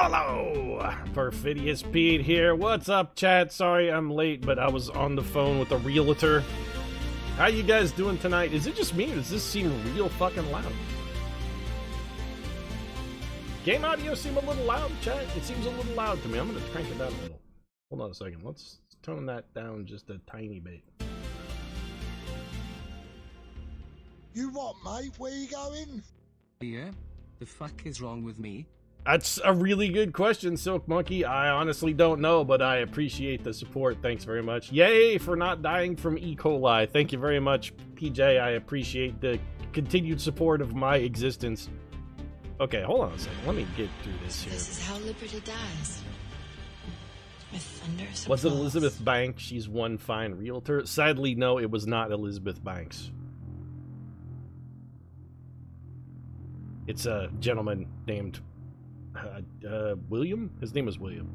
Hello! Perfidious Pete here. What's up, chat? Sorry I'm late, but I was on the phone with a realtor. How you guys doing tonight? Is it just me, or does this seem real fucking loud? Game audio seem a little loud, chat? It seems a little loud to me. I'm gonna crank it down a little. Hold on a second. Let's tone that down just a tiny bit. You what, mate? Where you going? Yeah? The fuck is wrong with me? That's a really good question, Silk Monkey. I honestly don't know, but I appreciate the support. Thanks very much. Yay for not dying from E. coli. Thank you very much, PJ. I appreciate the continued support of my existence. Okay, hold on a second. Let me get through this here. This is how liberty dies. With thunderous Was it applause. Elizabeth Banks? She's one fine realtor. Sadly, no, it was not Elizabeth Banks. It's a gentleman named William? His name is William.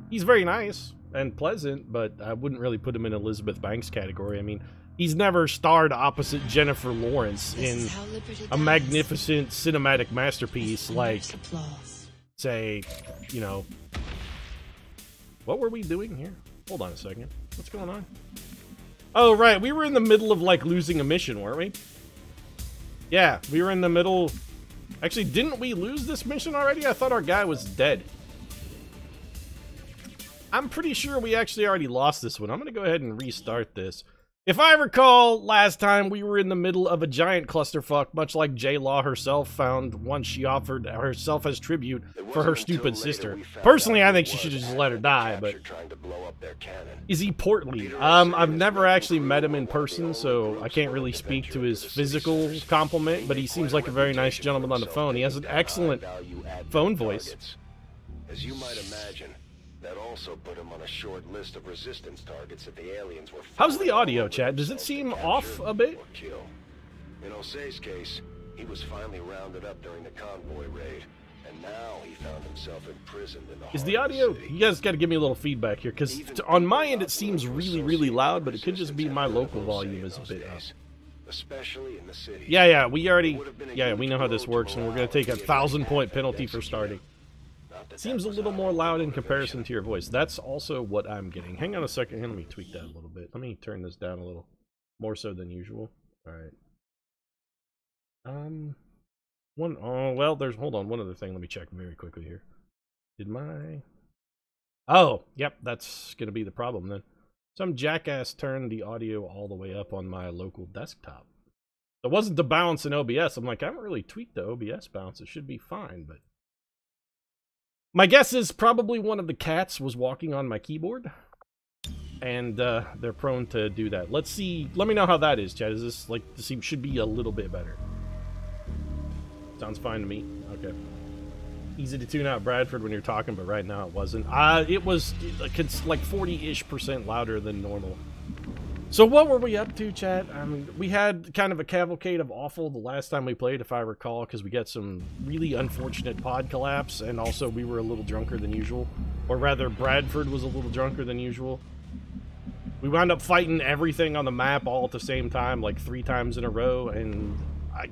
He's very nice and pleasant, but I wouldn't really put him in Elizabeth Banks category. I mean, he's never starred opposite Jennifer Lawrence in a magnificent cinematic masterpiece like, say, you know... What were we doing here? Hold on a second. What's going on? Oh, right. We were in the middle of, like, losing a mission, weren't we? Yeah, we were in the middle... Actually, didn't we lose this mission already? I thought our guy was dead. I'm pretty sure we actually already lost this one. I'm going to go ahead and restart this. If I recall, last time we were in the middle of a giant clusterfuck, much like J-Law herself found once she offered herself as tribute for her stupid sister. Personally, I think she should just let her die, but... Is he portly? I've never actually met him in person, so I can't really speak to his physical compliment, but he seems like a very nice gentleman on the phone. He has an excellent phone voice. As you might imagine, that also put him on a short list of resistance targets that the aliens were... How's the audio, chat? Does it seem off a bit? In Jose's case, he was finally rounded up during the convoy raid, and now he found himself imprisoned in the... Is the audio... You guys got to give me a little feedback here, because on my end it seems really, really loud, but it could just be my local volume is a bit up. Especially in the city. Yeah, we already... Yeah, we know how this works, and we're going to take a 1,000-point penalty for starting. Seems a little more loud in comparison to your voice. That's also what I'm getting. Hang on a second here. Let me tweak that a little bit. Let me turn this down a little more so than usual. All right. Well, there's... Hold on. One other thing. Let me check very quickly here. Did my... Oh, yep. That's going to be the problem then. Some jackass turned the audio all the way up on my local desktop. It wasn't the bounce in OBS. I'm like, I haven't really tweaked the OBS bounce. It should be fine, but... My guess is probably one of the cats was walking on my keyboard, and they're prone to do that. Let's see. Let me know how that is, Chad. Is this like this should be a little bit better? Sounds fine to me. Okay. Easy to tune out Bradford when you're talking, but right now it wasn't. It was like 40-ish% louder than normal. So what were we up to, chat? I mean, we had kind of a cavalcade of awful the last time we played, if I recall, because we got some really unfortunate pod collapse, and also we were a little drunker than usual. Or rather, Bradford was a little drunker than usual. We wound up fighting everything on the map all at the same time, like 3 times in a row, and I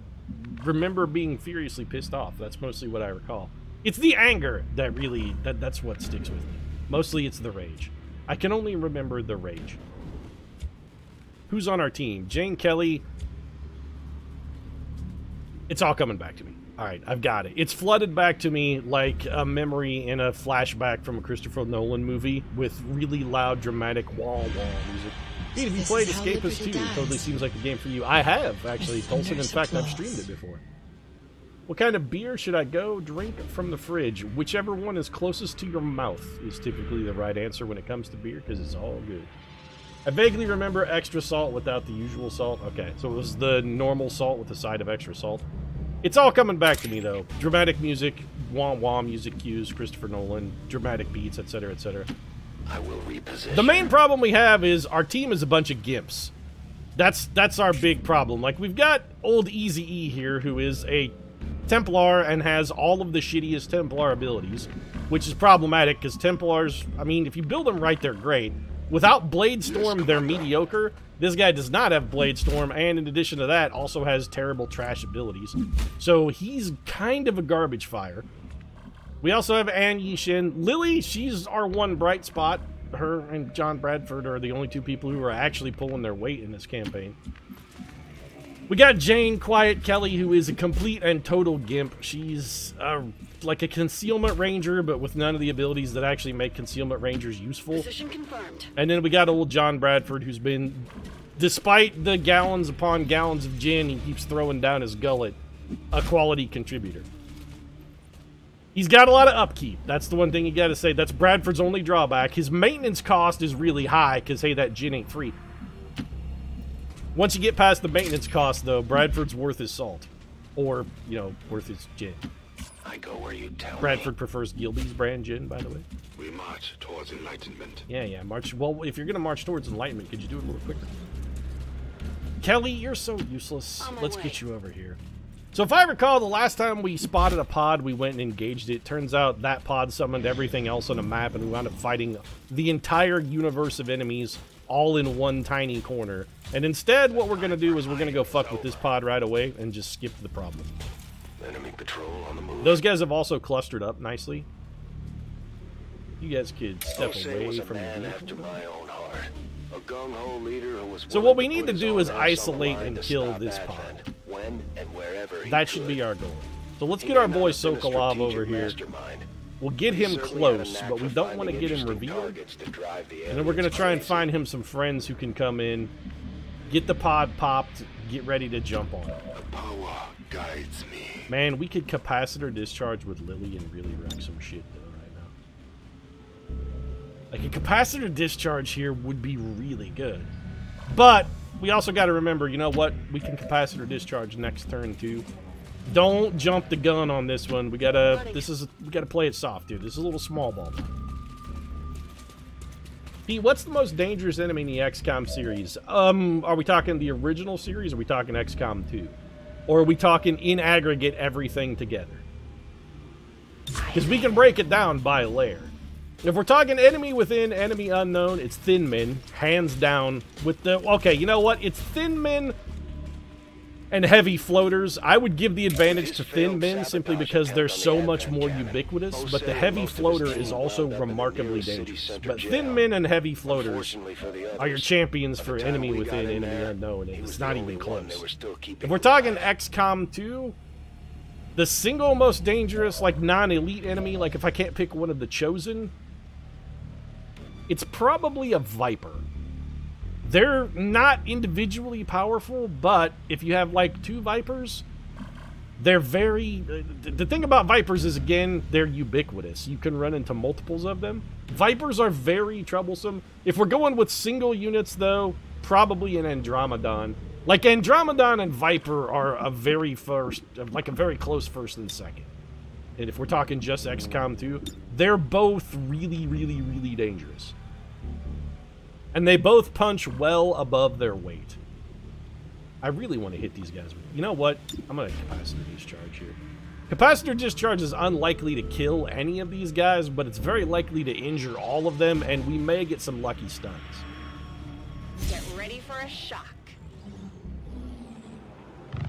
remember being furiously pissed off. That's mostly what I recall. It's the anger that really, that's what sticks with me. Mostly it's the rage. I can only remember the rage. Who's on our team? Jane Kelly. It's all coming back to me. Alright, I've got it. It's flooded back to me like a memory in a flashback from a Christopher Nolan movie with really loud, dramatic wall music. Hey, have you played Escapist 2? It totally seems like the game for you. I have, actually, Tolson. In fact, I've streamed it before. What kind of beer should I go drink from the fridge? Whichever one is closest to your mouth is typically the right answer when it comes to beer, because it's all good. I vaguely remember extra salt without the usual salt. Okay, so it was the normal salt with the side of extra salt. It's all coming back to me, though. Dramatic music, wah-wah music cues, Christopher Nolan, dramatic beats, etc., etc. I will reposition. The main problem we have is our team is a bunch of gimps. That's our big problem. Like, we've got old Easy-E here, who is a Templar and has all of the shittiest Templar abilities, which is problematic, because Templars, I mean, if you build them right, they're great. Without Blade Storm, they're mediocre. This guy does not have Blade Storm, and in addition to that, also has terrible trash abilities. So he's kind of a garbage fire. We also have Anarchy, Shen. Lily, she's our one bright spot. Her and John Bradford are the only two people who are actually pulling their weight in this campaign. We got Jane Quiet Kelly, who is a complete and total gimp. She's like a concealment ranger, but with none of the abilities that actually make concealment rangers useful. Position confirmed. And then we got old John Bradford, who's been, despite the gallons upon gallons of gin he keeps throwing down his gullet, a quality contributor. He's got a lot of upkeep. That's the one thing you gotta say. That's Bradford's only drawback. His maintenance cost is really high, because, hey, that gin ain't free. Once you get past the maintenance cost, though, Bradford's worth his salt. Or, you know, worth his gin. I go where you tell Bradford prefers Gilby's brand gin, by the way. We march towards enlightenment. Yeah, march. Well, if you're gonna march towards enlightenment, could you do it a little quicker? Kelly, you're so useless. Let's get you over here. So if I recall, the last time we spotted a pod, we went and engaged it. Turns out that pod summoned everything else on the map, and we wound up fighting the entire universe of enemies all in one tiny corner. And instead, what we're going to do is we're going to go fuck with this pod right away and just skip the problem. Enemy patrol on the move. Those guys have also clustered up nicely. You guys could step away from the vehicle. After my own heart. A gung-ho leader who was So what we need to do is isolate and kill this pod. When and wherever that should be our goal. So let's get our boy Sokolov over here. We'll get him close, but we don't want to get him revealed. And then we're going to try and find him some friends who can come in, get the pod popped, get ready to jump on it. The power guides me. Man, we could capacitor discharge with Lily and really wreck some shit though right now. Like, a capacitor discharge here would be really good. But we also got to remember, you know what? We can capacitor discharge next turn too. Don't jump the gun on this one. We gotta play it soft, dude. This is a little small ball. Pete, what's the most dangerous enemy in the XCOM series? Are we talking the original series, or are we talking XCOM 2? Or are we talking in aggregate everything together? Because we can break it down by layer. If we're talking enemy within, enemy unknown, it's Thin Men, hands down. With the okay, you know what? It's Thin Men and Heavy Floaters. I would give the advantage to Thin Men simply because they're so much more ubiquitous, but the Heavy Floater is also remarkably dangerous. But Thin Men and Heavy Floaters are your champions for enemy within, enemy unknown, and it's not even close. If we're talking XCOM 2, the single most dangerous, like, non-elite enemy, like if I can't pick one of the Chosen, it's probably a Viper. They're not individually powerful, but if you have, like, 2 Vipers, they're very... The thing about Vipers is, again, they're ubiquitous. You can run into multiples of them. Vipers are very troublesome. If we're going with single units, though, probably an Andromedon. Like, Andromedon and Viper are a very close first and second. And if we're talking just XCOM 2, they're both really, really, really dangerous. And they both punch well above their weight. I really want to hit these guys. You know what? I'm going to capacitor discharge here. Capacitor discharge is unlikely to kill any of these guys, but it's very likely to injure all of them, and we may get some lucky stuns. Get ready for a shock.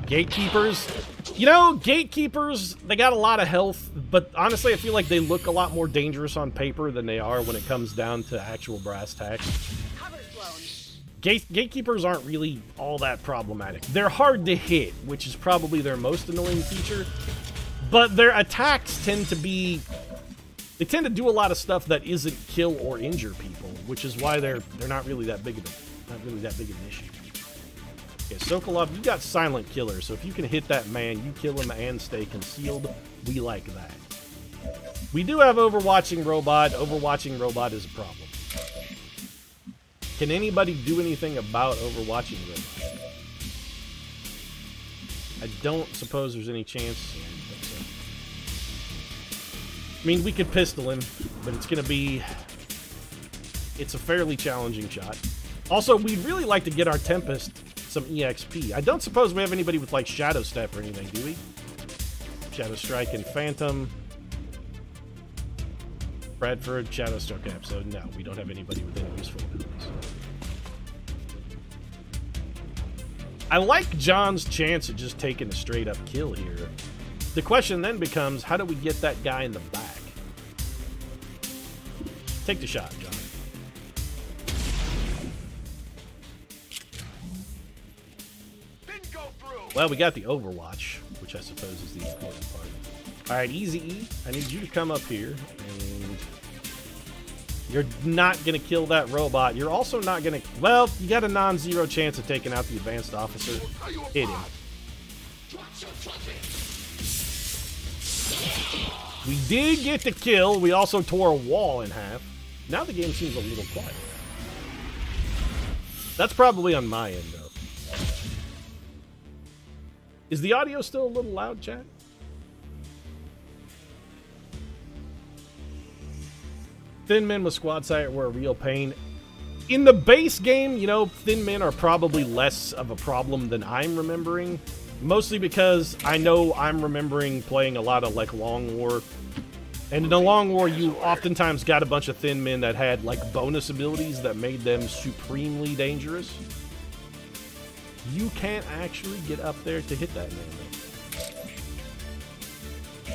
Gatekeepers. You know, Gatekeepers, they got a lot of health, but honestly, I feel like they look a lot more dangerous on paper than they are when it comes down to actual brass tacks. Gatekeepers aren't really all that problematic. They're hard to hit, which is probably their most annoying feature, but their attacks tend to be... They tend to do a lot of stuff that isn't kill or injure people, which is why they're not really that big of an issue. Okay, Sokolov, you got Silent Killer, so if you can hit that man, you kill him and stay concealed. We like that. We do have Overwatching Robot. Overwatching Robot is a problem. Can anybody do anything about Overwatching Robot? I don't suppose there's any chance. I mean, we could pistol him, but it's going to be... It's a fairly challenging shot. Also, we'd really like to get our Tempest some EXP. I don't suppose we have anybody with, like, Shadow Step or anything, do we? Shadow Strike and Phantom. Bradford, Shadow Stroke Cap. So, no, we don't have anybody with any useful abilities. I like John's chance at just taking a straight-up kill here. The question then becomes, how do we get that guy in the back? Take the shot, John. Didn't go through. Well, we got the Overwatch, which I suppose is the important part. Alright, Easy E, I need you to come up here, and you're not going to kill that robot. You're also not going to... Well, you got a non-zero chance of taking out the advanced officer. Hit him. We did get the kill. We also tore a wall in half. Now the game seems a little quiet. That's probably on my end, though. Is the audio still a little loud, chat? Thin men with squad sight were a real pain. In the base game, you know, thin men are probably less of a problem than I'm remembering. Mostly because I know I'm remembering playing a lot of, like, Long War. And in the Long War, you oftentimes got a bunch of thin men that had, like, bonus abilities that made them supremely dangerous. You can't actually get up there to hit that man, though.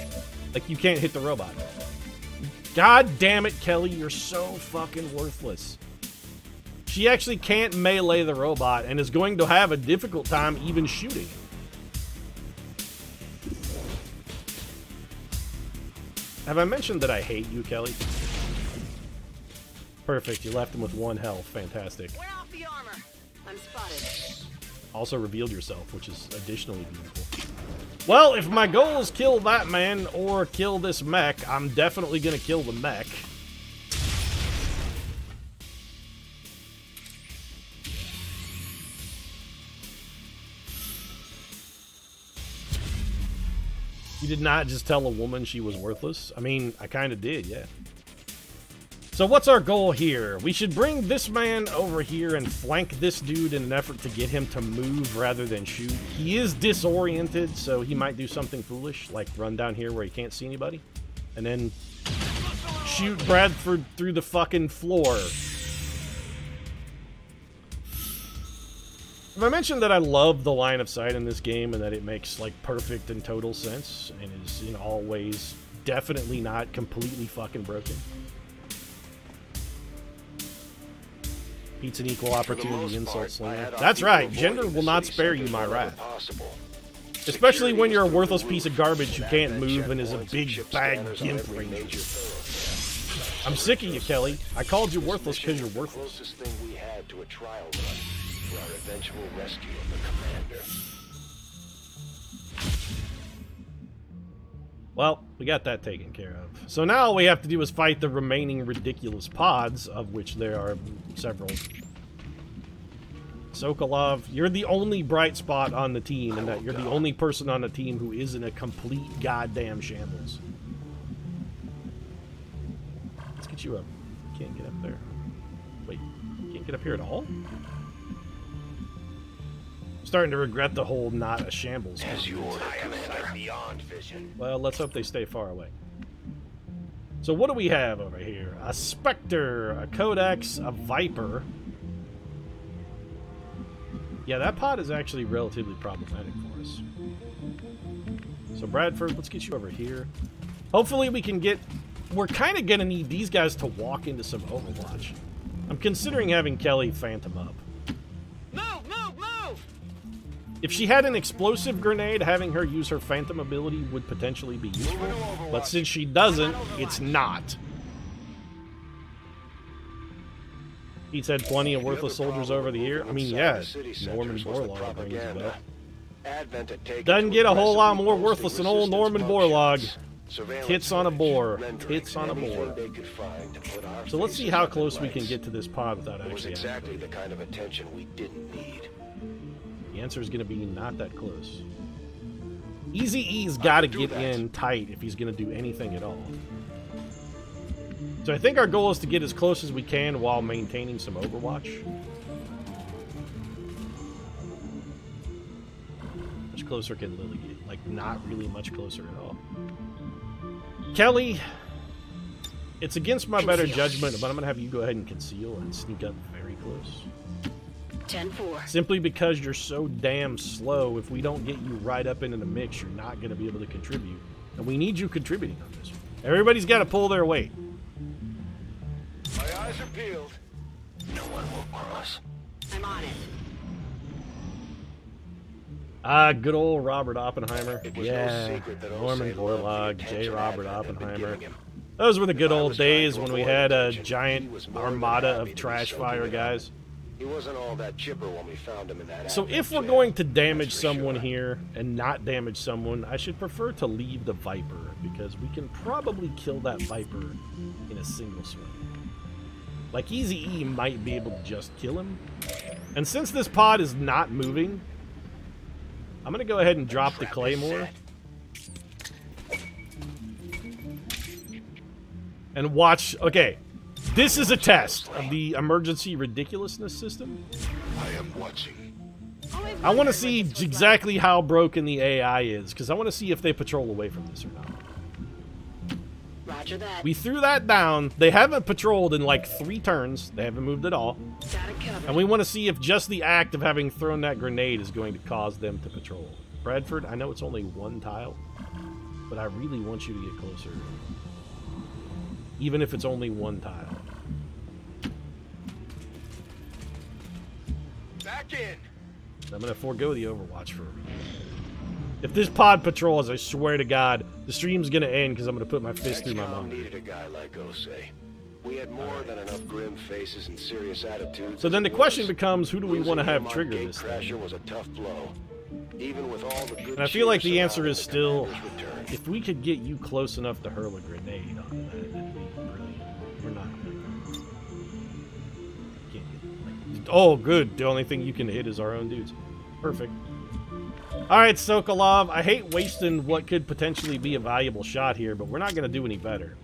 Like, you can't hit the robot. God damn it, Kelly, you're so fucking worthless. She actually can't melee the robot and is going to have a difficult time even shooting. Have I mentioned that I hate you, Kelly? Perfect, you left him with 1 health. Fantastic. Wear off the armor. I'm spotted. Also revealed yourself, which is additionally beautiful. Well, if my goal is kill that man or kill this mech, I'm definitely gonna kill the mech. You did not just tell a woman she was worthless? I mean, I kind of did, yeah. So what's our goal here? We should bring this man over here and flank this dude in an effort to get him to move rather than shoot. He is disoriented, so he might do something foolish, like run down here where he can't see anybody, and then shoot Bradford through the fucking floor. Have I mentioned that I love the line of sight in this game and that it makes, like, perfect and total sense and is in all ways definitely not completely fucking broken? Pete's an equal opportunity insult slinger. That's right, gender will not spare you my wrath. Especially when you're a worthless piece of garbage who can't move and is a big bag gimp ranger. I'm sick of you, Kelly. I called you worthless because you're worthless. For our eventual rescue of the commander. Well, we got that taken care of. So now all we have to do is fight the remaining ridiculous pods, of which there are several. Sokolov, you're the only bright spot on the team, and that you're the only person on the team who isn't a complete goddamn shambles. Let's get you up. Can't get up there. Wait, can't get up here at all? Starting to regret the whole not a shambles. As you order, Commander. Beyond vision. Well, let's hope they stay far away. So what do we have over here? A Spectre, a Codex, a Viper. Yeah, that pod is actually relatively problematic for us. So Bradford, let's get you over here. Hopefully we can get... We're kind of going to need these guys to walk into some Overwatch. I'm considering having Kelly Phantom up. Move, move, move! If she had an explosive grenade, having her use her Phantom ability would potentially be useful. But since she doesn't, it's not. He's had plenty of worthless soldiers over the year. I mean, yeah, Norman Borlaug brings it up. Doesn't get a whole lot more worthless than old Norman Borlaug. Tits on a boar. Tits on a boar. So let's see how close we can get to this pod without actually exactly the kind of attention we didn't need. The answer is going to be not that close. Easy E's got to get in tight if he's going to do anything at all. So I think our goal is to get as close as we can while maintaining some Overwatch. Much closer can Lily get? Like, not really much closer at all. Kelly, it's against my better judgment, but I'm going to have you go ahead and conceal and sneak up very close. 10-4. Simply because you're so damn slow, if we don't get you right up into the mix, you're not going to be able to contribute. And we need you contributing on this one. Everybody's got to pull their weight. peeled. No one will cross. I'm on it. Ah, good old Robert Oppenheimer. It was Yeah, no secret that Norman Osei loved the Borlaug, J. attention Robert Advent had been Oppenheimer. giving him. Those were the good If I old was trying days to when we avoid had a attention, he giant was more than armada happy of to be trash soaking fire it up. guys. He wasn't all that chipper when we found him in that So Advent if we're jail, going to damage that's for someone sure. here and not damage someone, I should prefer to leave the Viper, because we can probably kill that Viper in a single swing. Like, Eazy-E might be able to just kill him. And since this pod is not moving, I'm going to go ahead and drop the Trap is Claymore. set. And watch. Okay, this is a test of the emergency ridiculousness system. I am watching. I want to see exactly how broken the AI is, because I want to see if they patrol away from this or not. Roger that. We threw that down. They haven't patrolled in like 3 turns. They haven't moved at all. Got it covered. And we want to see if just the act of having thrown that grenade is going to cause them to patrol. Bradford, I know it's only 1 tile, but I really want you to get closer. Even if it's only 1 tile. Back in. I'm going to forego the Overwatch for a minute. If this pod patrols, I swear to God, the stream's going to end because I'm going to put my fist through my XCOM monitor. needed a guy like Osei. We had more than enough grim faces and serious attitudes. So then the as it question was. becomes, who do we want to Losing have him on trigger this thing? Gatecrasher was a tough blow. Even with all the good And I feel like cheer the answer is surrounding still, the commander's return. if we could get you close enough to hurl a grenade onto that, that'd be brilliant. We're not going to. Can't get, like, oh, good. The only thing you can hit is our own dudes. Perfect. Alright, Sokolov, I hate wasting what could potentially be a valuable shot here, but we're not going to do any better.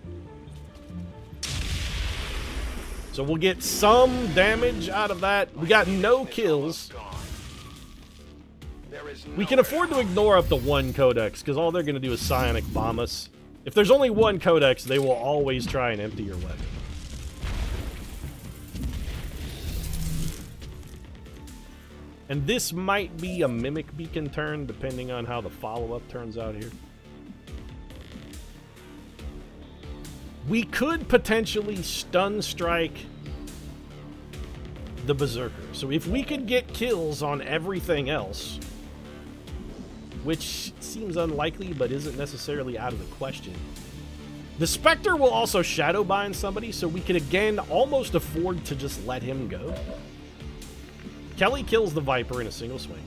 So we'll get some damage out of that. We got no kills. There is We can nowhere afford to ignore up to 1 codex, because all they're going to do is psionic bomb us. If there's only 1 codex, they will always try and empty your weapon. And this might be a Mimic Beacon turn, depending on how the follow-up turns out here. We could potentially stun strike the Berserker. So if we could get kills on everything else, which seems unlikely but isn't necessarily out of the question, the Spectre will also shadow bind somebody, so we could again almost afford to just let him go. Kelly kills the Viper in a single swing.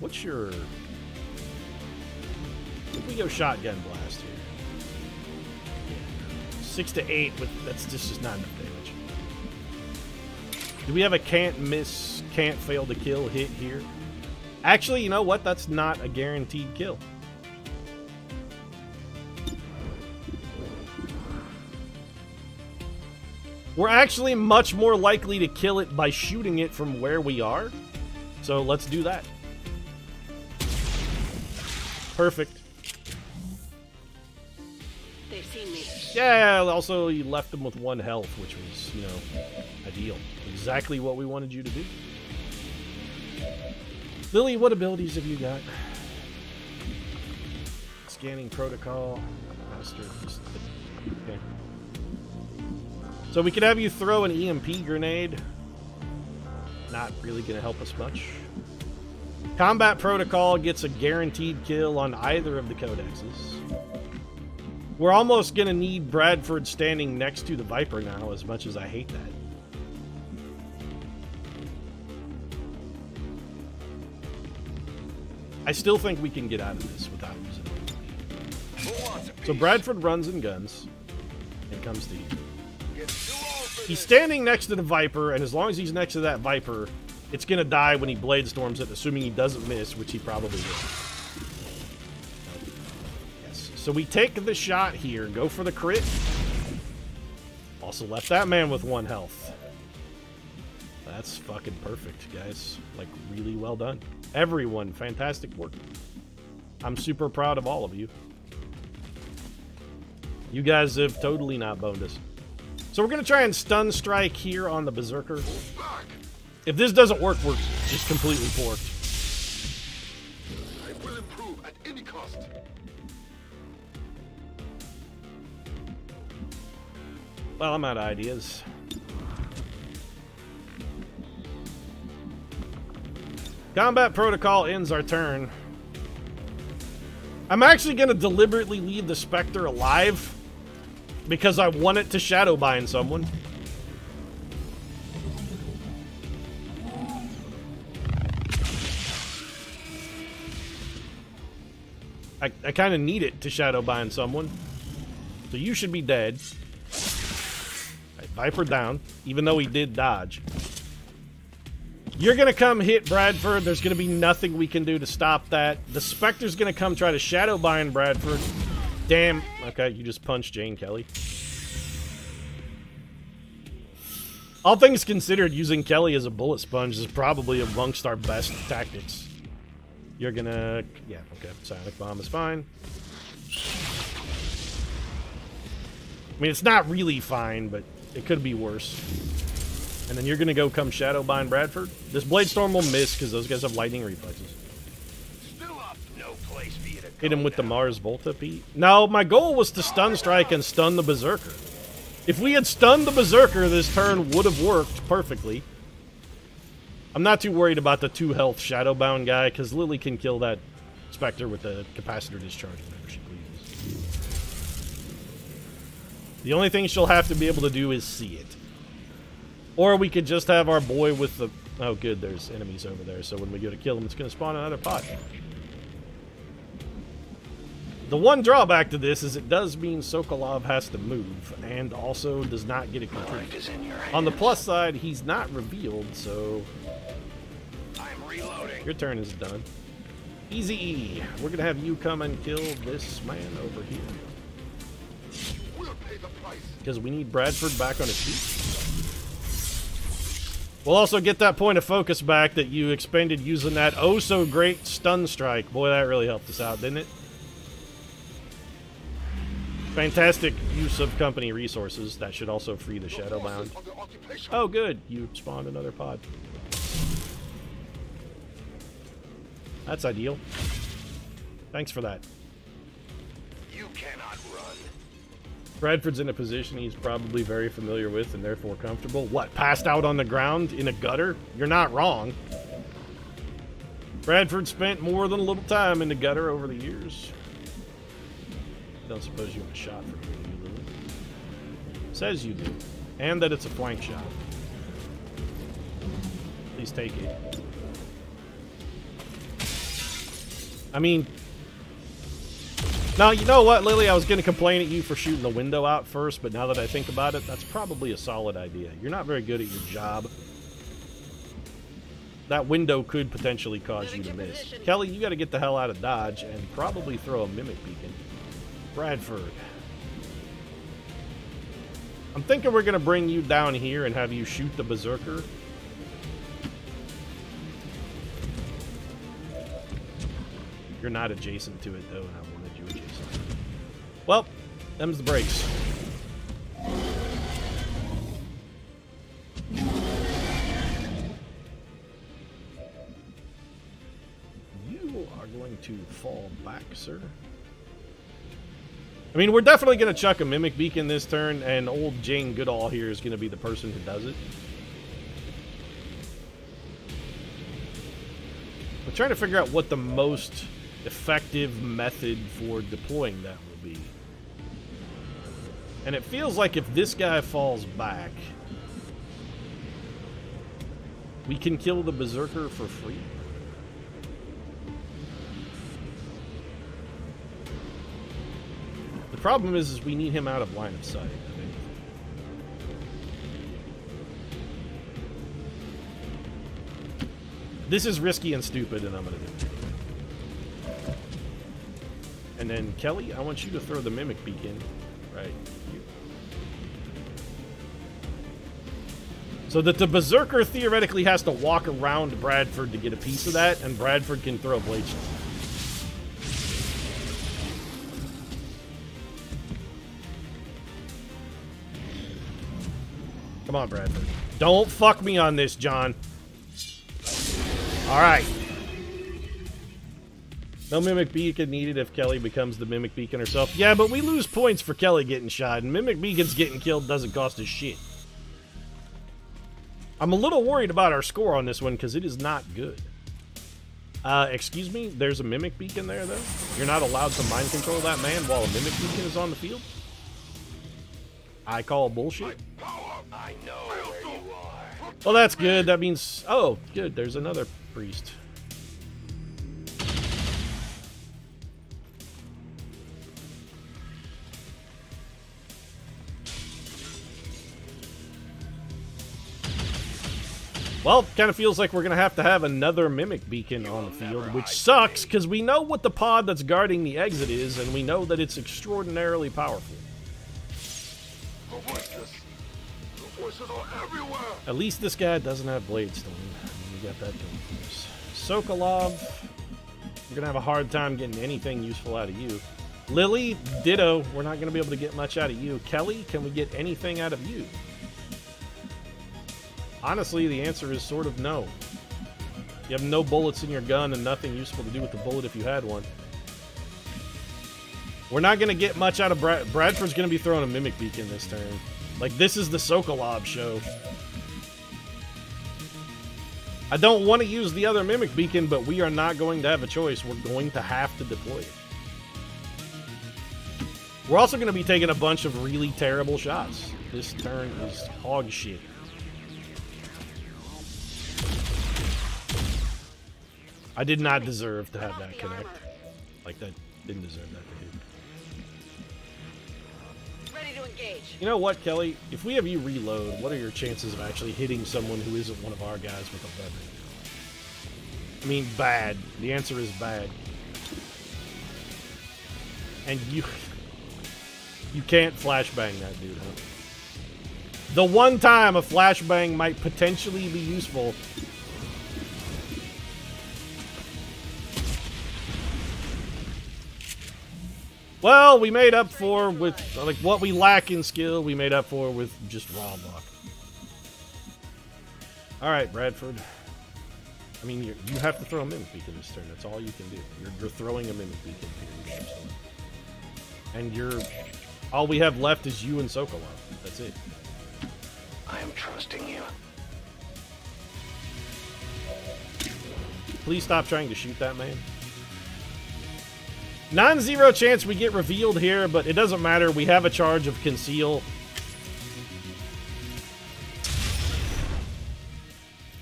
What's your... If we go shotgun blast here. 6 to 8, but that's just not enough damage. Do we have a can't miss, can't fail to kill hit here? Actually, you know what? That's not a guaranteed kill. We're actually much more likely to kill it by shooting it from where we are. So let's do that. Perfect. They've seen me. Yeah, also you left them with 1 health, which was, you know, ideal. Exactly what we wanted you to do. Lily, what abilities have you got? Scanning protocol. Master. Okay. So we could have you throw an EMP grenade. Not really going to help us much. Combat protocol gets a guaranteed kill on either of the codexes. We're almost going to need Bradford standing next to the Viper now, as much as I hate that. I still think we can get out of this without losing it. So Bradford runs and guns and comes to you. He's standing next to the Viper, and as long as he's next to that Viper, it's going to die when he blade storms it, assuming he doesn't miss, which he probably will. Yes. So we take the shot here, go for the crit. Also left that man with 1 health. That's fucking perfect, guys. Like, really well done. Everyone, fantastic work. I'm super proud of all of you. You guys have totally not boned us. So we're going to try and stun strike here on the Berserker. If this doesn't work, we're just completely porked. I will improve at any cost. Well, I'm out of ideas. Combat protocol ends our turn. I'm actually going to deliberately leave the Spectre alive because I want it to shadow bind someone. I kind of need it to shadow bind someone. So you should be dead. Right, Viper down, even though he did dodge. You're going to come hit Bradford. There's going to be nothing we can do to stop that. The Spectre's going to come try to shadow bind Bradford. Damn. Okay, you just punched Jane Kelly. All things considered, using Kelly as a bullet sponge is probably amongst our best tactics. You're gonna... yeah, okay. Sonic Bomb is fine. I mean, it's not really fine, but it could be worse. And then you're gonna go come Shadow Bind Bradford. This Blade Storm will miss because those guys have lightning reflexes. Still up. No place for you to Hit go him with the now. Mars Volta, Pete. No, my goal was to stun strike and stun the Berserker. If we had stunned the Berserker, this turn would have worked perfectly. I'm not too worried about the 2 health Shadowbound guy, because Lily can kill that Spectre with the capacitor discharge whenever she pleases. The only thing she'll have to be able to do is see it. Or we could just have our boy with the... oh good, there's enemies over there, so when we go to kill them, it's going to spawn another pot. The one drawback to this is it does mean Sokolov has to move, and also does not get a complete. Life is in your On the hands. plus side, he's not revealed, so I'm reloading. your turn is done. Easy E. We're going to have you come and kill this man over here. We'll pay the price. Because we need Bradford back on his feet. We'll also get that point of focus back that you expended using that oh-so-great stun strike. Boy, that really helped us out, didn't it? Fantastic use of company resources. That should also free the Shadowbound. Oh, good. You spawned another pod. That's ideal. Thanks for that. You cannot run. Bradford's in a position he's probably very familiar with and therefore comfortable. What, passed out on the ground in a gutter? You're not wrong. Bradford spent more than a little time in the gutter over the years. Don't suppose you want a shot from here, do you, Lily? Says you do. And that it's a flank shot. Please take it. I mean... now, you know what, Lily? I was going to complain at you for shooting the window out first, but now that I think about it, that's probably a solid idea. You're not very good at your job. That window could potentially cause you to miss. Kelly, you got to get the hell out of Dodge and probably throw a Mimic Beacon. Bradford. I'm thinking we're going to bring you down here and have you shoot the Berserker. You're not adjacent to it, though, and I wanted you adjacent. Well, them's the breaks. You are going to fall back, sir. I mean, we're definitely going to chuck a Mimic Beacon this turn, and old Jane Goodall here is going to be the person who does it. We're trying to figure out what the most effective method for deploying that will be. And it feels like if this guy falls back, we can kill the Berserker for free. The problem is we need him out of line of sight, I think. This is risky and stupid, and I'm going to do it. And then, Kelly, I want you to throw the Mimic Beacon right here. So that the Berserker theoretically has to walk around Bradford to get a piece of that, and Bradford can throw Blade Storm. Come on, Bradford. Don't fuck me on this, John. All right. No Mimic Beacon needed if Kelly becomes the Mimic Beacon herself. Yeah, but we lose points for Kelly getting shot, and Mimic Beacons getting killed doesn't cost us shit. I'm a little worried about our score on this one, because it is not good. Excuse me? There's a Mimic Beacon there, though? You're not allowed to mind control that man while a Mimic Beacon is on the field? I call bullshit. I know where you are. Well, that's good. That means... Oh, good. There's another priest. Well, kind of feels like we're going to have another Mimic Beacon on the field, which sucks, because we know what the pod that's guarding the exit is, and we know that it's extraordinarily powerful. At least this guy doesn't have Bladestone. We got that going for us. Sokolov, we're going to have a hard time getting anything useful out of you. Lily, ditto, we're not going to be able to get much out of you. Kelly, can we get anything out of you? Honestly, the answer is sort of no. You have no bullets in your gun and nothing useful to do with the bullet if you had one. We're not going to get much out of Bradford's going to be throwing a Mimic Beacon this turn. Like, this is the Sokolov show. I don't want to use the other Mimic Beacon, but we are not going to have a choice. We're going to have to deploy it. We're also going to be taking a bunch of really terrible shots. This turn is hog shit. I did not deserve to have that connect. Like, that didn't deserve that to hit. Ready to engage. You know what, Kelly? If we have you reload, what are your chances of actually hitting someone who isn't one of our guys with a weapon? I mean, bad. The answer is bad. And you can't flashbang that dude, huh? The one time a flashbang might potentially be useful. Well, we made up for with, like, what we lack in skill, we made up for with just raw luck. Alright, Bradford. I mean, you have to throw a Mimic Beacon this turn. That's all you can do. You're throwing a Mimic Beacon here. And all we have left is you and Sokolov. That's it. I am trusting you. Please stop trying to shoot that man. Non-zero chance we get revealed here, but it doesn't matter. We have a charge of conceal.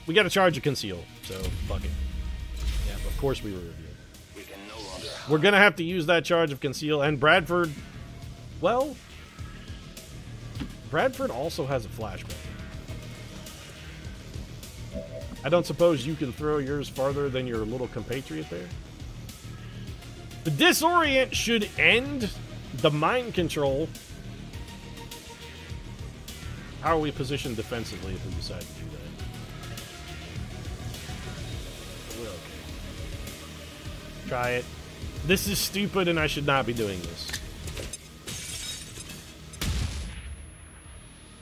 We got a charge of conceal, so fuck it. Yeah, of course we were revealed. We can no longer. We're gonna have to use that charge of conceal, and Bradford, well, Bradford also has a flashbang. I don't suppose you can throw yours farther than your little compatriot there? The disorient should end the mind control. How are we positioned defensively if we decide to do that? We're okay. Try it. This is stupid and I should not be doing this.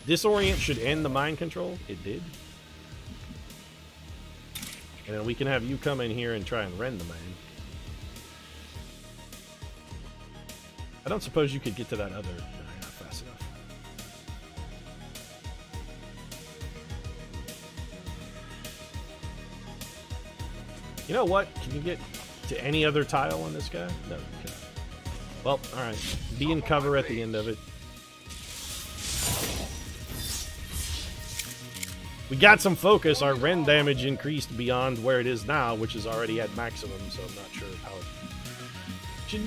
Disorient should end the mind control. It did. And then we can have you come in here and try and rend the man. I don't suppose you could get to that other... No, you're not fast enough. You know what? Can you get to any other tile on this guy? No, you can't. Well, alright. Be in cover at the end of it. We got some focus. Our rend damage increased beyond where it is now, which is already at maximum, so I'm not sure how it...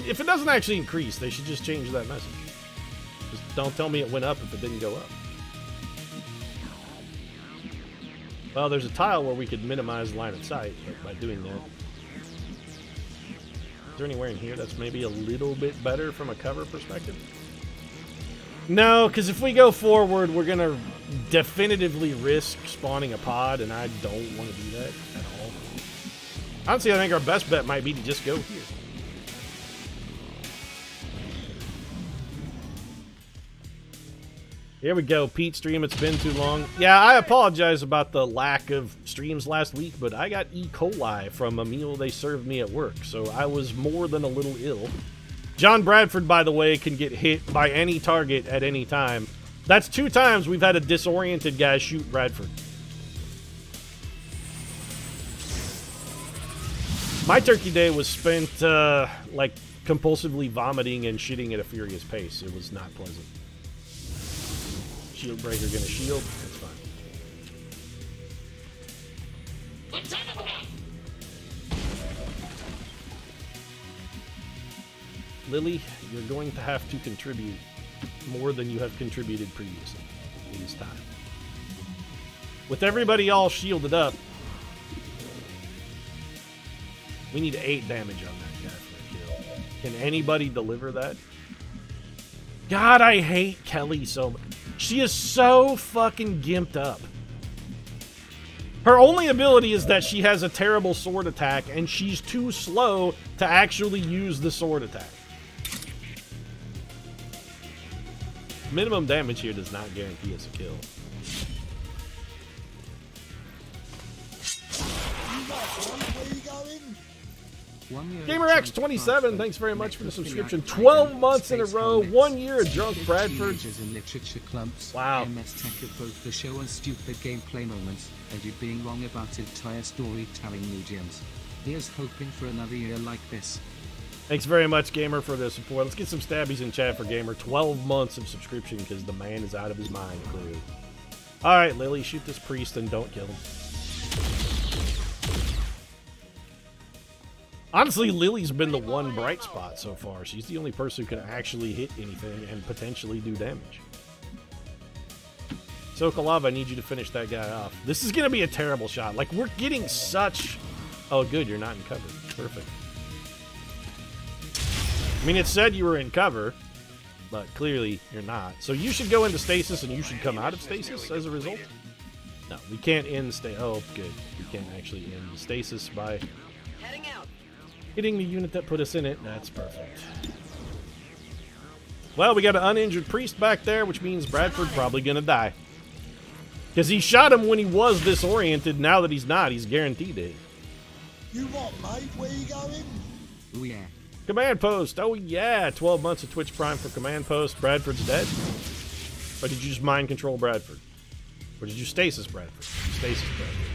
If it doesn't actually increase, they should just change that message. Just don't tell me it went up if it didn't go up. Well, there's a tile where we could minimize line of sight by doing that. Is there anywhere in here that's maybe a little bit better from a cover perspective? No, because if we go forward, we're going to definitively risk spawning a pod, and I don't want to do that at all. Honestly, I think our best bet might be to just go here. Here we go, Pete stream. It's been too long. Yeah, I apologize about the lack of streams last week, but I got E. coli from a meal they served me at work, so I was more than a little ill. John Bradford, by the way, can get hit by any target at any time. That's 2 times we've had a disoriented guy shoot Bradford. My turkey day was spent, like, compulsively vomiting and shitting at a furious pace. It was not pleasant. Shield breaker gonna shield. That's fine. Lily, you're going to have to contribute more than you have contributed previously. It is time. With everybody all shielded up, we need 8 damage on that guy for a kill. Can anybody deliver that? God, I hate Kelly so much. She is so fucking gimped up. Her only ability is that she has a terrible sword attack, and she's too slow to actually use the sword attack. Minimum damage here does not guarantee us a kill. GamerX27, thanks very much for the subscription. 12 months in a row, 1 year of Drunk Bradford. Wow. Both the show and stupid gameplay moments, and you being wrong about entire storytelling mediums. Here's hoping for another year like this. Thanks very much, Gamer, for the support. Let's get some stabbies in chat for Gamer. 12 months of subscription because the man is out of his mind, clearly. Alright, Lily, shoot this priest and don't kill him. Honestly, Lily's been the one bright spot so far. She's the only person who can actually hit anything and potentially do damage. Sokolov, I need you to finish that guy off. This is going to be a terrible shot. Like, we're getting such... Oh, good, you're not in cover. Perfect. I mean, it said you were in cover, but clearly you're not. So you should go into stasis and you should come out of stasis as a result. No, we can't end stasis. Oh, good. We can't actually end stasis by... Heading out. Hitting the unit that put us in it. That's perfect. Well, we got an uninjured priest back there, which means Bradford probably gonna die. Because he shot him when he was disoriented. Now that he's not, he's guaranteed it. You what, mate? Where you going? Oh yeah. Command post. Oh yeah, 12 months of Twitch Prime for command post. Bradford's dead. Or did you just mind control Bradford? Or did you stasis Bradford? Stasis Bradford.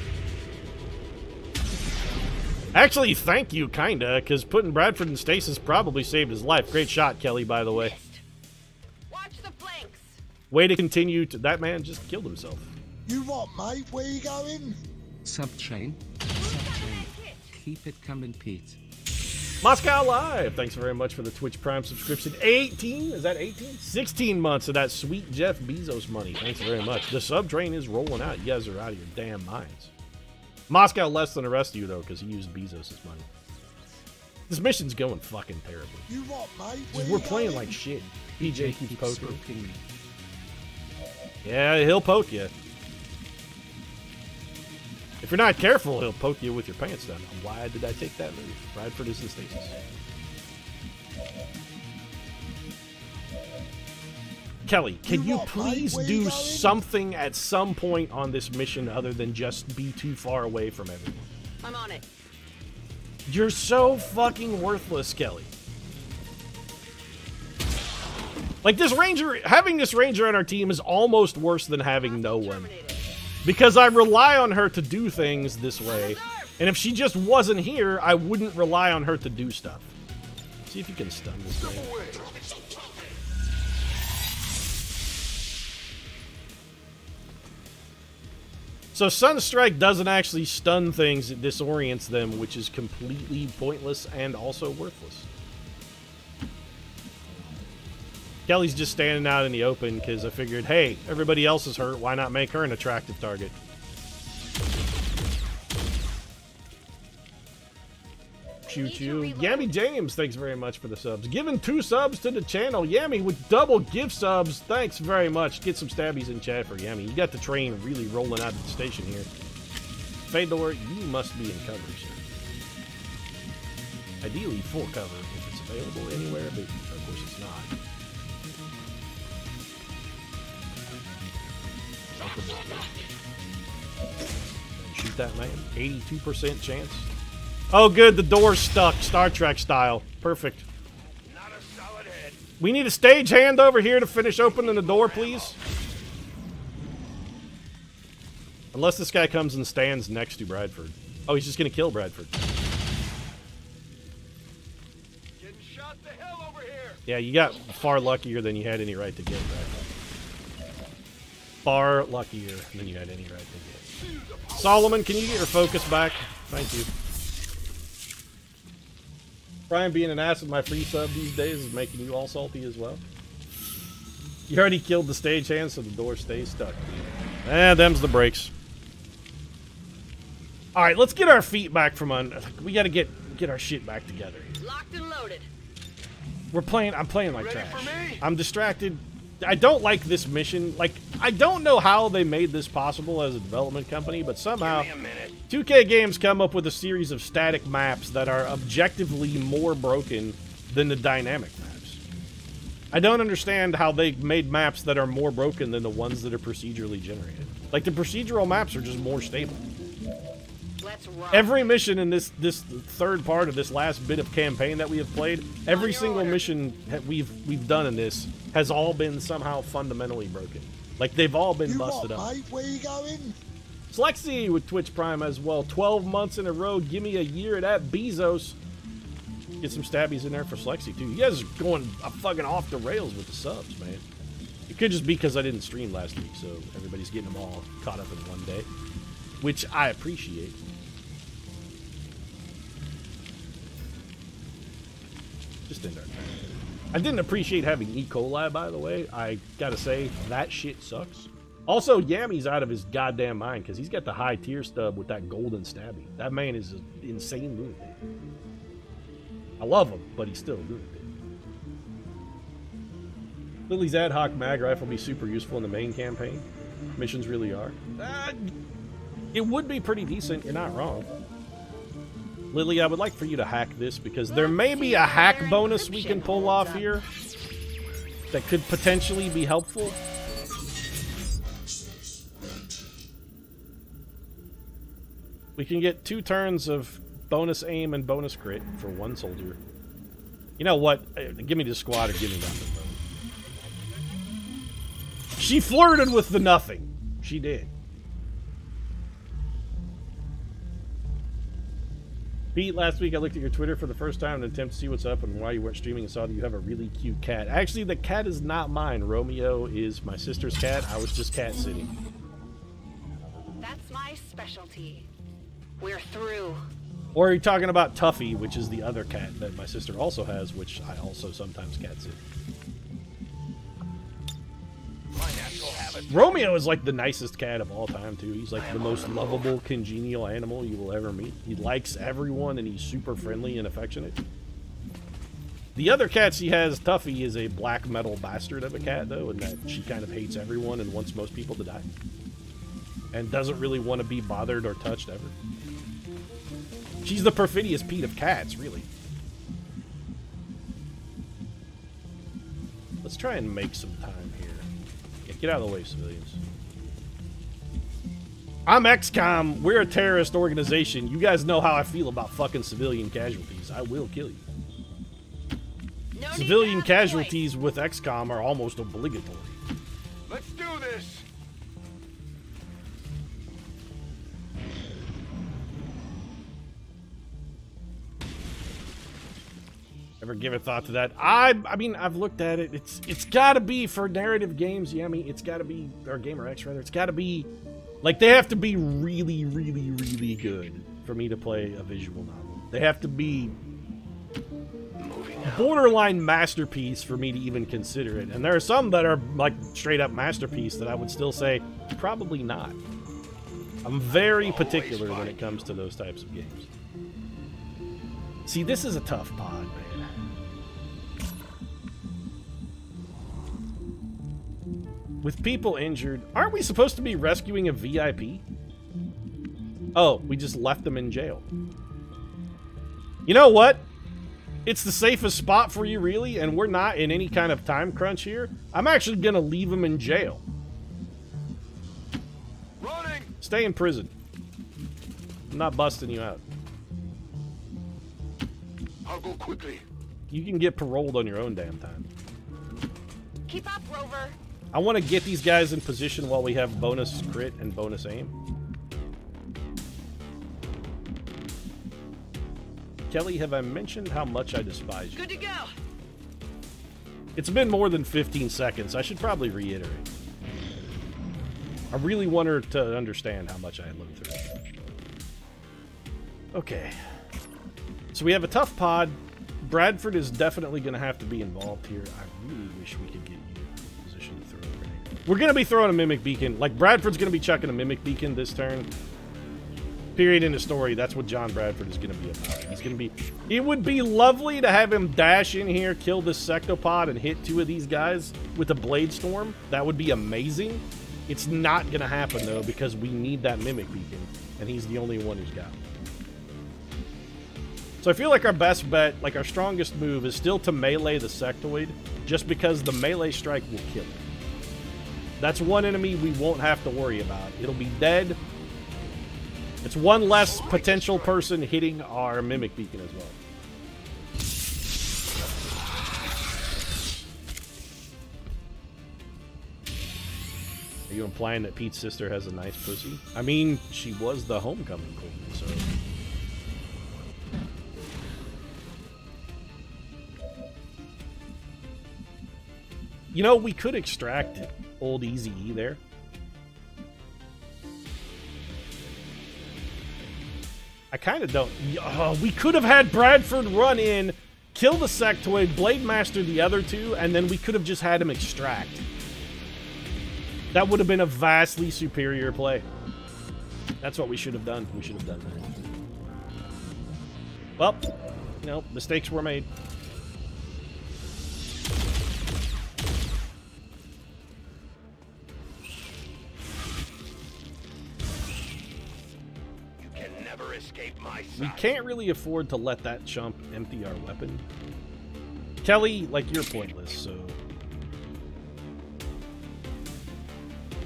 Actually, thank you, kinda, because putting Bradford in stasis probably saved his life. Great shot, Kelly, by the way. Watch the flanks. Way to continue to... That man just killed himself. You what, mate? Where you going? Subtrain. Subtrain. Keep it coming, Pete. Moscow Live, thanks very much for the Twitch Prime subscription. 18? Is that 18? 16 months of that sweet Jeff Bezos money. Thanks very much. The sub train is rolling out. You guys are out of your damn minds. Moscow less than the rest of you, though, because he used Bezos' money. This mission's going fucking terribly. You what, mate? Where We're you playing going? like shit. PJ keeps poking. Poking. Yeah, he'll poke you. If you're not careful, he'll poke you with your pants down. Why did I take that move? Bradford is in stasis. Kelly, can you please do something at some point on this mission other than just be too far away from everyone? I'm on it. You're so fucking worthless, Kelly. Like, this ranger, having this ranger on our team is almost worse than having no one. Because I rely on her to do things this way, and if she just wasn't here, I wouldn't rely on her to do stuff. See if you can stun this guy. So Sunstrike doesn't actually stun things, it disorients them, which is completely pointless and also worthless. Kelly's just standing out in the open because I figured, hey, everybody else is hurt, why not make her an attractive target? Choo-choo. Yammy James, thanks very much for the subs. Giving 2 subs to the channel. Yammy with double gift subs. Thanks very much. Get some stabbies in chat for Yammy. You got the train really rolling out of the station here. Fedor, you must be in cover, sir. Ideally, full cover if it's available anywhere, but of course it's not. Shoot that man. 82% chance. Oh, good. The door's stuck. Star Trek style. Perfect. Not a solid hit. We need a stagehand over here to finish opening the door, please. Unless this guy comes and stands next to Bradford. Oh, he's just going to kill Bradford. Getting shot to hell over here. Yeah, you got far luckier than you had any right to get, Bradford. Far luckier than you had any right to get. Solomon, can you get your focus back? Thank you. Brian being an ass with my free sub these days is making you all salty as well. You already killed the stagehand, so the door stays stuck. Them's the breaks. Alright, let's get our feet back from under. We gotta get our shit back together. Locked and loaded. I'm playing like Ready trash. for me? I'm distracted. I don't like this mission. Like, I don't know how they made this possible as a development company, but somehow Give me a minute. 2K Games come up with a series of static maps that are objectively more broken than the dynamic maps. I don't understand how they made maps that are more broken than the ones that are procedurally generated. Like, the procedural maps are just more stable. Let's rock. Every mission in this third part of this last bit of campaign that we have played, every single mission that we've done in this has all been somehow fundamentally broken. Like, they've all been You busted what, up. mate? Where you going? Slexy with Twitch Prime as well. 12 months in a row. Give me a year of that Bezos. Get some stabbies in there for Slexy, too. You guys are going fucking off the rails with the subs, man. It could just be because I didn't stream last week, so everybody's getting them all caught up in one day, which I appreciate. Just in there. I didn't appreciate having E. coli, by the way. I gotta say, that shit sucks. Also, Yammy's out of his goddamn mind because he's got the high tier stub with that golden stabby. That man is an insane lunatic. I love him, but he's still a lunatic. Lily's ad hoc mag rifle will be super useful in the main campaign. Missions really are. It would be pretty decent, you're not wrong. Lily, I would like for you to hack this because there may be a hack bonus we can pull off here that could potentially be helpful. We can get 2 turns of bonus aim and bonus crit for 1 soldier. You know what? Give me the squad or give me nothing, bro. She flirted with the nothing. She did. Pete, last week I looked at your Twitter for the first time in an attempt to see what's up and why you weren't streaming and saw that you have a really cute cat. Actually, the cat is not mine. Romeo is my sister's cat. I was just cat sitting. That's my specialty. We're through. Or are you talking about Tuffy, which is the other cat that my sister also has, which I also sometimes cat sit. Romeo is like the nicest cat of all time, too. He's like the most lovable, congenial animal you will ever meet. He likes everyone, and he's super friendly and affectionate. The other cat she has, Tuffy, is a black metal bastard of a cat, though, in that she kind of hates everyone and wants most people to die. And doesn't really want to be bothered or touched ever. She's the Perfidious Pete of cats, really. Let's try and make some time here. Yeah, get out of the way, civilians. I'm XCOM. We're a terrorist organization. You guys know how I feel about fucking civilian casualties. I will kill you. No need Civilian to have a casualties with XCOM are almost obligatory. Let's do this. Ever give a thought to that? I mean, I've looked at it. It's got to be for narrative games. Yeah, I mean, it's got to be, or Gamer X rather. It's got to be, like, they have to be really, really, really good for me to play a visual novel. They have to be borderline masterpiece for me to even consider it. And there are some that are like straight up masterpiece that I would still say probably not. I'm very particular when it comes to those types of games. See, this is a tough pod, man. With people injured, aren't we supposed to be rescuing a VIP? Oh, we just left them in jail. You know what? It's the safest spot for you, really, and we're not in any kind of time crunch here. I'm actually gonna leave them in jail. Stay in prison. I'm not busting you out. I'll go quickly. You can get paroled on your own damn time. Keep up, Rover. I want to get these guys in position while we have bonus crit and bonus aim. Kelly, have I mentioned how much I despise you? Good to go. It's been more than 15 seconds. I should probably reiterate. I really want her to understand how much I lived through. Okay. So we have a tough pod. Bradford is definitely going to have to be involved here. I really wish we could get you in position to throw a grenade. We're going to be throwing a Mimic Beacon. Like, Bradford's going to be chucking a Mimic Beacon this turn. Period in the story. That's what John Bradford is going to be about. He's going to be... It would be lovely to have him dash in here, kill this Sectopod, and hit 2 of these guys with a Blade Storm. That would be amazing. It's not going to happen, though, because we need that Mimic Beacon, and he's the only one who's got it. So I feel like our best bet, like our strongest move, is still to melee the Sectoid, just because the melee strike will kill it. That's one enemy we won't have to worry about. It'll be dead. It's one less potential person hitting our Mimic Beacon as well. Are you implying that Pete's sister has a nice pussy? I mean, she was the homecoming queen, so... You know, we could extract old Easy E there. I kind of don't... we could have had Bradford run in, kill the Sectoid, Blade Master the other 2, and then we could have just had him extract. That would have been a vastly superior play. That's what we should have done. We should have done that. Well, you know, mistakes were made. We can't really afford to let that chump empty our weapon. Kelly, like, you're pointless, so...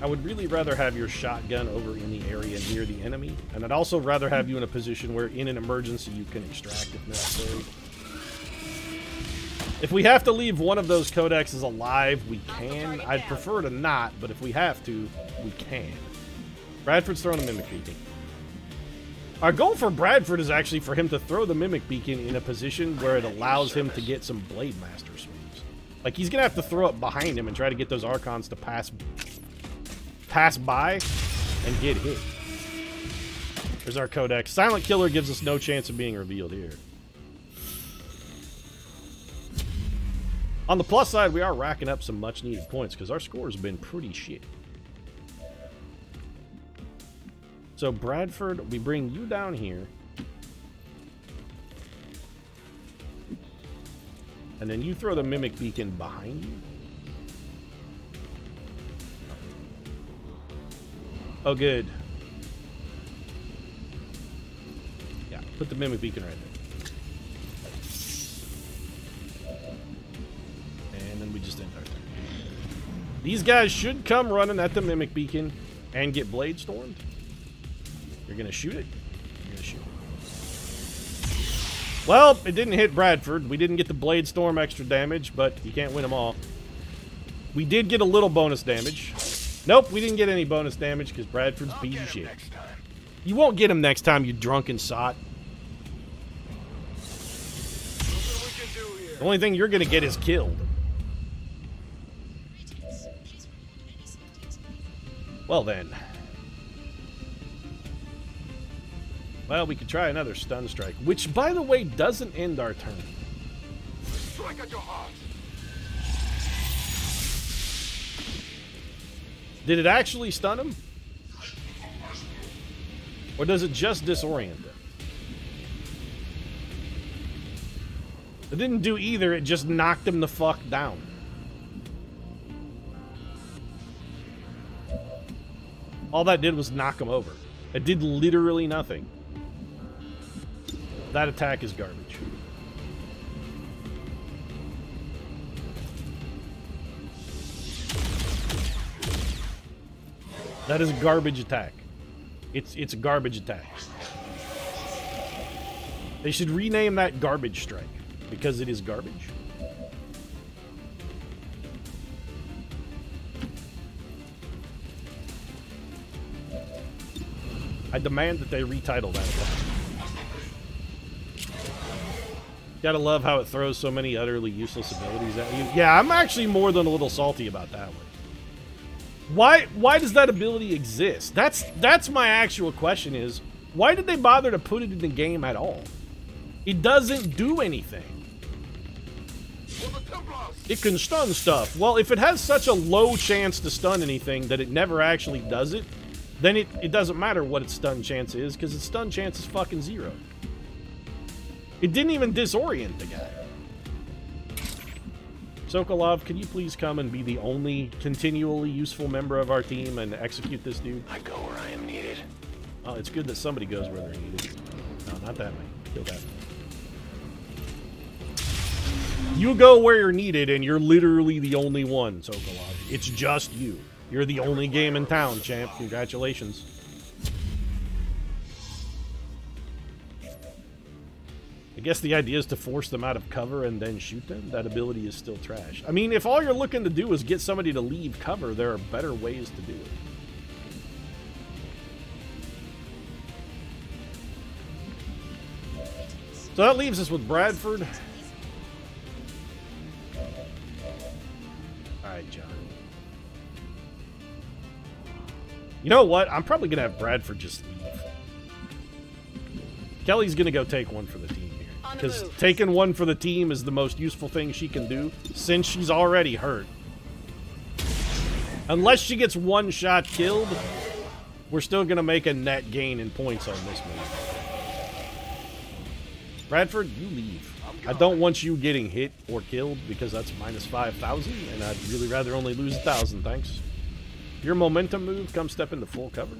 I would really rather have your shotgun over in the area near the enemy, and I'd also rather have you in a position where, in an emergency, you can extract if necessary. If we have to leave one of those codexes alive, we can. I'd prefer to not, but if we have to, we can. Bradford's throwing a Mimic Beacon. Our goal for Bradford is actually for him to throw the Mimic Beacon in a position where it allows him to get some Blade Master swings. Like, he's going to have to throw it behind him and try to get those Archons to pass by and get hit. There's our Codex. Silent Killer gives us no chance of being revealed here. On the plus side, we are racking up some much-needed points because our score has been pretty shit. So, Bradford, we bring you down here. And then you throw the Mimic Beacon behind you. Oh, good. Yeah, put the Mimic Beacon right there. And then we just end our turn. These guys should come running at the Mimic Beacon and get Blade Stormed. You're going to shoot it? You're going to shoot it. Well, it didn't hit Bradford. We didn't get the Blade Storm extra damage, but you can't win them all. We did get a little bonus damage. Nope, we didn't get any bonus damage because Bradford's piece of shit. You won't get him next time, you drunken sot. The only thing you're going to get is killed. Well then. Well, we could try another stun strike, which, by the way, doesn't end our turn. Strike at your heart. Did it actually stun him? Or does it just disorient him? It didn't do either, it just knocked him the fuck down. All that did was knock him over. It did literally nothing. That attack is garbage. That is a garbage attack. It's a garbage attack. They should rename that Garbage Strike, because it is garbage. I demand that they retitle that attack. Gotta love how it throws so many utterly useless abilities at you. Yeah, I'm actually more than a little salty about that one. Why does that ability exist? That's my actual question is, why did they bother to put it in the game at all? It doesn't do anything. It can stun stuff. Well, if it has such a low chance to stun anything that it never actually does it, then it doesn't matter what its stun chance is, because its stun chance is fucking 0. It didn't even disorient the guy. Sokolov, can you please come and be the only continually useful member of our team and execute this dude? I go where I am needed. Oh, it's good that somebody goes where they're needed. No, not that way. Kill that. You go where you're needed, and you're literally the only one, Sokolov. It's just you. You're the only game in town, champ. Congratulations. I guess the idea is to force them out of cover and then shoot them. That ability is still trash. I mean, if all you're looking to do is get somebody to leave cover, there are better ways to do it. So that leaves us with Bradford. Alright, John. You know what? I'm probably going to have Bradford just leave. Kelly's going to go take one for the team here. Because taking one for the team is the most useful thing she can do since she's already hurt. Unless she gets one shot killed, we're still going to make a net gain in points on this move. Bradford, you leave. I don't want you getting hit or killed because that's minus 5,000, and I'd really rather only lose 1,000, thanks. Your momentum move, come step into full cover.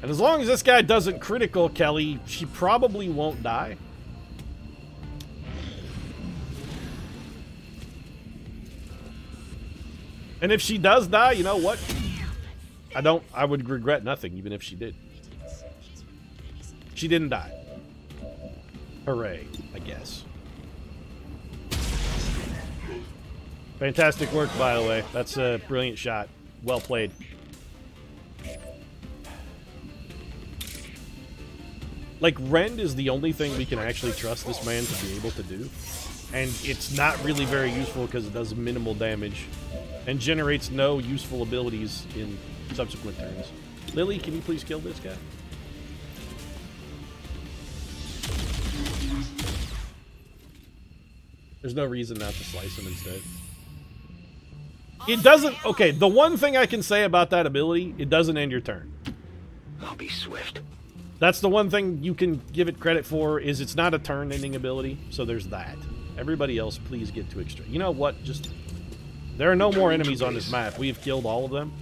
And as long as this guy doesn't critical Kelly, she probably won't die. And if she does die, you know what? I would regret nothing, even if she did. She didn't die. Hooray, I guess. Fantastic work, by the way. That's a brilliant shot. Well played. Like, Rend is the only thing we can actually trust this man to be able to do. And it's not really very useful because it does minimal damage and generates no useful abilities in subsequent turns. Lily, can you please kill this guy? There's no reason not to slice him instead. It doesn't... Okay, the one thing I can say about that ability, it doesn't end your turn. I'll be swift. That's the one thing you can give it credit for, is it's not a turn-ending ability, so there's that. Everybody else, please get to extreme. You know what? Just... There are no more enemies on this map. We've killed all of them.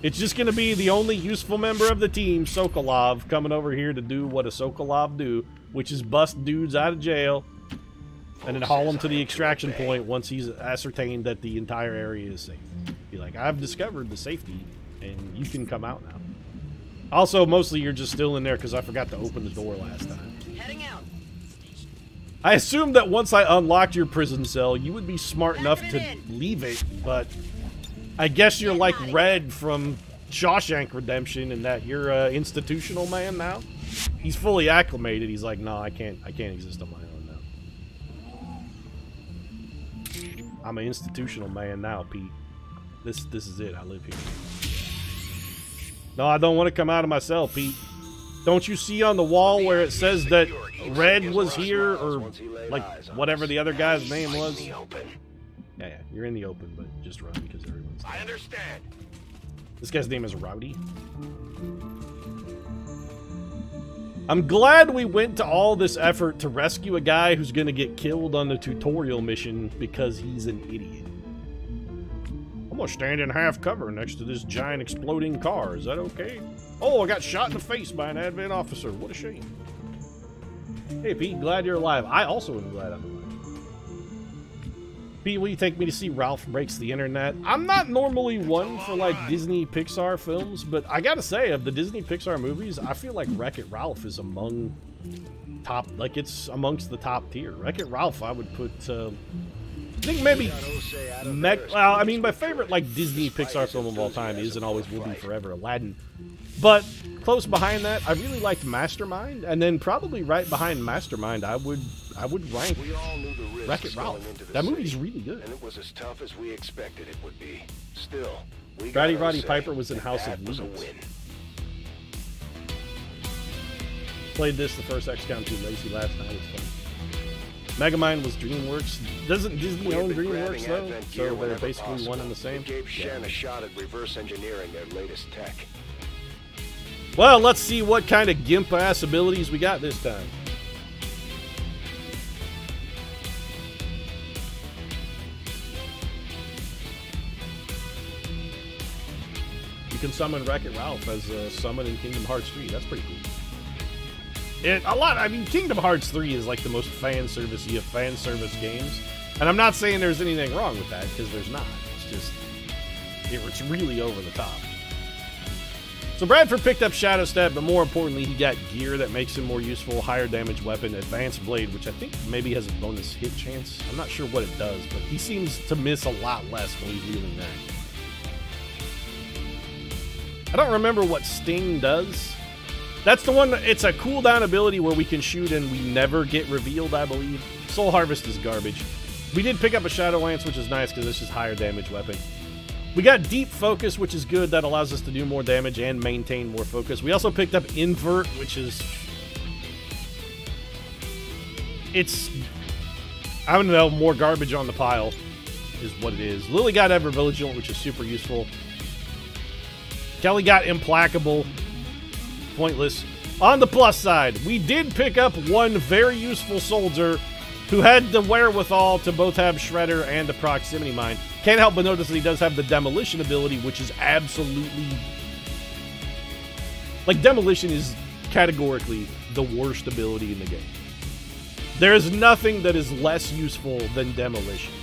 It's just going to be the only useful member of the team, Sokolov, coming over here to do what a Sokolov do, which is bust dudes out of jail and then haul them to the extraction point once he's ascertained that the entire area is safe. Be like, I've discovered the safety, and you can come out now. Also, mostly you're just still in there because I forgot to open the door last time. Heading out. I assumed that once I unlocked your prison cell, you would be smart enough to leave it, but I guess you're like Red from Shawshank Redemption in that you're an institutional man now. He's fully acclimated. He's like, no, I can't exist on my own now. I'm an institutional man now, Pete. This is it. I live here. No, I don't want to come out of my cell, Pete. Don't you see on the wall where it says that Red was here, or like whatever the other guy's name was? Yeah, you're in the open, but just run because everyone's there. I understand. This guy's name is Rowdy. I'm glad we went to all this effort to rescue a guy who's going to get killed on the tutorial mission because he's an idiot. I'm going to stand in half cover next to this giant exploding car. Is that okay? Oh, I got shot in the face by an advent officer. What a shame. Hey, Pete, glad you're alive. I also am glad I'm alive. Pete, will you take me to see Ralph Breaks the Internet? I'm not normally one for, like, Disney Pixar films, but I gotta say, of the Disney Pixar movies, I feel like Wreck-It Ralph is among top, like, it's amongst the top tier. Wreck-It Ralph, I would put, I think maybe, well, I mean, my favorite, like, Disney Pixar film of all time is and always will be forever Aladdin. But close behind that, I really liked Mastermind, and then probably right behind Mastermind, I would rank Wreck-It Ralph. That movie's really good. And it was as tough as we expected it would be. Still, we Ratty gotta Roddy say Piper was in that House that of was a Leaves. win. Played this the first XCOM 2 Legacy last night. It's fun. Megamind was DreamWorks. Doesn't Disney We have own been DreamWorks grabbing though? Advent gear So they're whenever basically possible. one and the same. It gave Shen a shot at reverse engineering their latest tech. Well, let's see what kind of gimp-ass abilities we got this time. You can summon Wreck-It Ralph as a summon in Kingdom Hearts 3. That's pretty cool. I mean, Kingdom Hearts 3 is like the most fan servicey of fan service games. And I'm not saying there's anything wrong with that, because there's not. It's just, it's really over the top. So Bradford picked up Shadow Step, but more importantly, he got gear that makes him more useful, higher damage weapon, advanced blade, which I think maybe has a bonus hit chance. I'm not sure what it does, but he seems to miss a lot less when he's wielding that. I don't remember what Sting does. That's the one, it's a cooldown ability where we can shoot and we never get revealed, I believe. Soul Harvest is garbage. We did pick up a Shadow Lance, which is nice because it's just higher damage weapon. We got Deep Focus, which is good. That allows us to do more damage and maintain more focus. We also picked up Invert, which is... It's... I don't know, more garbage on the pile is what it is. Lily got Ever Vigilant, which is super useful. Kelly got Implacable. Pointless. On the plus side, we did pick up one very useful soldier who had the wherewithal to both have Shredder and a Proximity Mine. Can't help but notice that he does have the Demolition ability, which is absolutely... Like, Demolition is categorically the worst ability in the game. There is nothing that is less useful than Demolition.